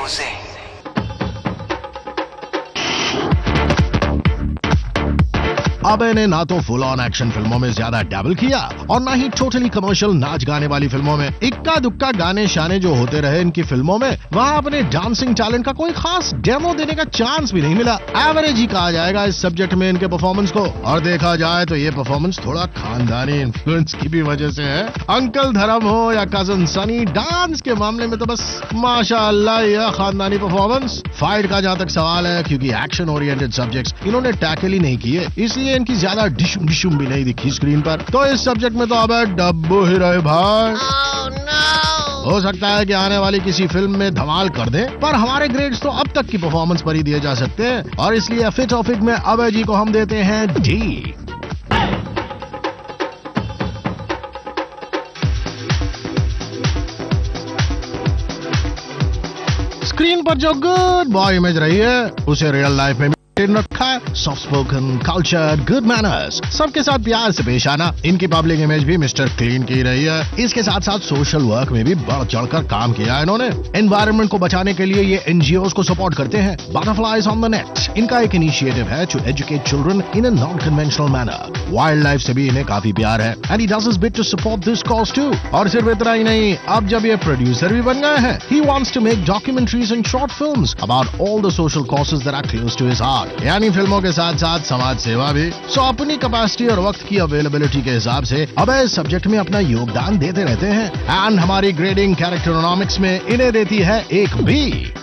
Zing. अबे ने ना तो फुल ऑन एक्शन फिल्मों में ज्यादा डबल किया और ना ही टोटली कमर्शियल नाच गाने वाली फिल्मों में। इक्का दुक्का गाने शाने जो होते रहे इनकी फिल्मों में, वहाँ अपने डांसिंग टैलेंट का कोई खास डेमो देने का चांस भी नहीं मिला। एवरेज ही कहा जाएगा इस सब्जेक्ट में इनके परफॉर्मेंस को। और देखा जाए तो ये परफॉर्मेंस थोड़ा खानदानी इन्फ्लुएंस की भी वजह से है। अंकल धर्म हो या कजन सनी, डांस के मामले में तो बस माशाअल्लाह यह खानदानी परफॉर्मेंस। फाइट का जहाँ तक सवाल है, क्योंकि एक्शन ओरिएंटेड सब्जेक्ट्स इन्होंने टैकल ही नहीं किए, इसलिए इनकी ज्यादा डिशुम डिशुम भी नहीं दिखी स्क्रीन पर। तो इस सब्जेक्ट में तो अब डब्बू ही रहे भाई। हो सकता है कि आने वाली किसी फिल्म में धमाल कर दे, पर हमारे ग्रेड्स तो अब तक की परफॉर्मेंस पर ही दिए जा सकते हैं, और इसलिए फिट ऑफ इट में अभय जी को हम देते हैं डी। स्क्रीन पर जो गुड बॉय इमेज रही है उसे रियल लाइफ में रखा है। Soft spoken, culture, good manners, सबके साथ प्यार से पेश आना, इनकी पब्लिक इमेज भी मिस्टर क्लीन की रही है। इसके साथ साथ सोशल वर्क में भी बढ़ चढ़कर काम किया है इन्होंने। एनवायरनमेंट को बचाने के लिए ये एनजीओ को सपोर्ट करते हैं। बटरफ्लाइज ऑन द नेट इनका एक इनिशिएटिव है to educate children in a non conventional manner. Wild life से भी इन्हें काफी प्यार है and he does his bit to support this cause too. और सिर्फ इतना ही नहीं, अब जब ये प्रोड्यूसर भी बन गए हैं, he wants to make documentaries and short films about all the social causes that are close to his heart. यानी फिल्मों के साथ साथ समाज सेवा भी। सो अपनी कैपेसिटी और वक्त की अवेलेबिलिटी के हिसाब से अब इस सब्जेक्ट में अपना योगदान देते रहते हैं। एंड हमारी ग्रेडिंग कैरेक्टरोनॉमिक्स में इन्हें देती है एक बी।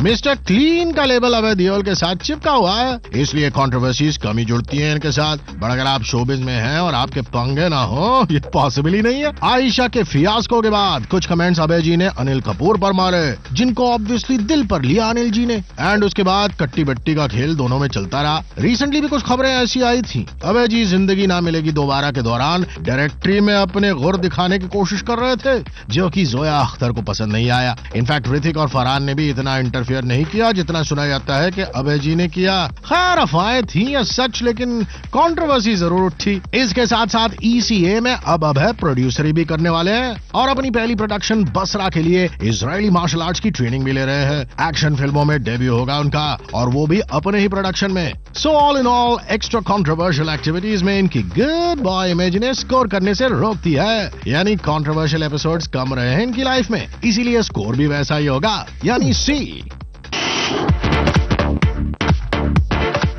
मिस्टर क्लीन का लेबल अभय देओल के साथ चिपका हुआ है, इसलिए कंट्रोवर्सीज कमी जुड़ती हैं इनके साथ। बट अगर आप शोबिज में हैं और आपके पंगे ना हो, ये पॉसिबल ही नहीं है। आयशा के फियास्को के बाद कुछ कमेंट्स अभय जी ने अनिल कपूर पर मारे, जिनको ऑब्वियसली दिल पर लिया अनिल जी ने। एंड उसके बाद कट्टी बट्टी का खेल दोनों में चलता रहा। रिसेंटली भी कुछ खबरें ऐसी आई थी, अभय जी जिंदगी ना मिलेगी दोबारा के दौरान डायरेक्टरी में अपने गुर दिखाने की कोशिश कर रहे थे, जो कि जोया अख्तर को पसंद नहीं आया। इनफैक्ट ऋतिक और फरहान ने भी इतना इंटरफियर नहीं किया जितना सुना जाता है कि अभय जी ने किया। खैर अफवाहें थी या सच, लेकिन कंट्रोवर्सी जरूर उठी। इसके साथ साथ ECA में अब अभय प्रोड्यूसरी भी करने वाले हैं और अपनी पहली प्रोडक्शन बसरा के लिए इजरायली मार्शल आर्ट्स की ट्रेनिंग भी ले रहे हैं। एक्शन फिल्मों में डेब्यू होगा उनका, और वो भी अपने ही प्रोडक्शन में। So all in all extra controversial activities में इनकी गुड बॉय इमेज ने स्कोर करने से रोकती है। यानी कंट्रोवर्शियल एपिसोड्स कम रहे हैं इनकी लाइफ में, इसीलिए स्कोर भी वैसा ही होगा, यानी सी।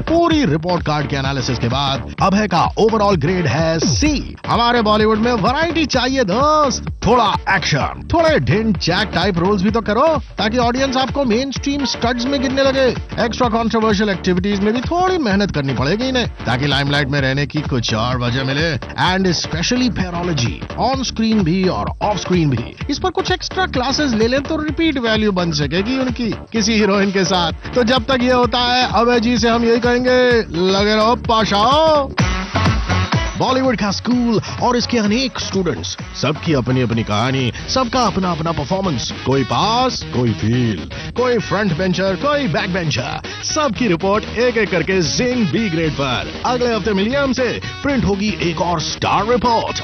पूरी रिपोर्ट कार्ड के एनालिसिस के बाद अभय का ओवरऑल ग्रेड है सी। हमारे बॉलीवुड में वैरायटी चाहिए दोस्त, थोड़ा एक्शन, थोड़े ढिंड चैक टाइप रोल्स भी तो करो, ताकि ऑडियंस आपको मेन स्ट्रीम स्टड्स में गिनने लगे। एक्स्ट्रा कंट्रोवर्शियल एक्टिविटीज में भी थोड़ी मेहनत करनी पड़ेगी इन्हें, ताकि लाइमलाइट में रहने की कुछ और वजह मिले। एंड स्पेशली पैरोलॉजी, ऑन स्क्रीन भी और ऑफ स्क्रीन भी, इस पर कुछ एक्स्ट्रा क्लासेस ले लें तो रिपीट वैल्यू बन सकेगी उनकी किसी हीरोइन के साथ। तो जब तक ये होता है, अभय जी से हम यही कहेंगे, लगे रहो पाशाओ। बॉलीवुड का स्कूल और इसके अनेक स्टूडेंट्स, सबकी अपनी अपनी कहानी, सबका अपना अपना परफॉर्मेंस। कोई पास, कोई फेल, कोई फ्रंट बेंचर, कोई बैक बेंचर। सबकी रिपोर्ट एक एक करके जिंग बी ग्रेड पर अगले हफ्ते मिलिए हमसे। प्रिंट होगी एक और स्टार रिपोर्ट।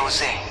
Zing.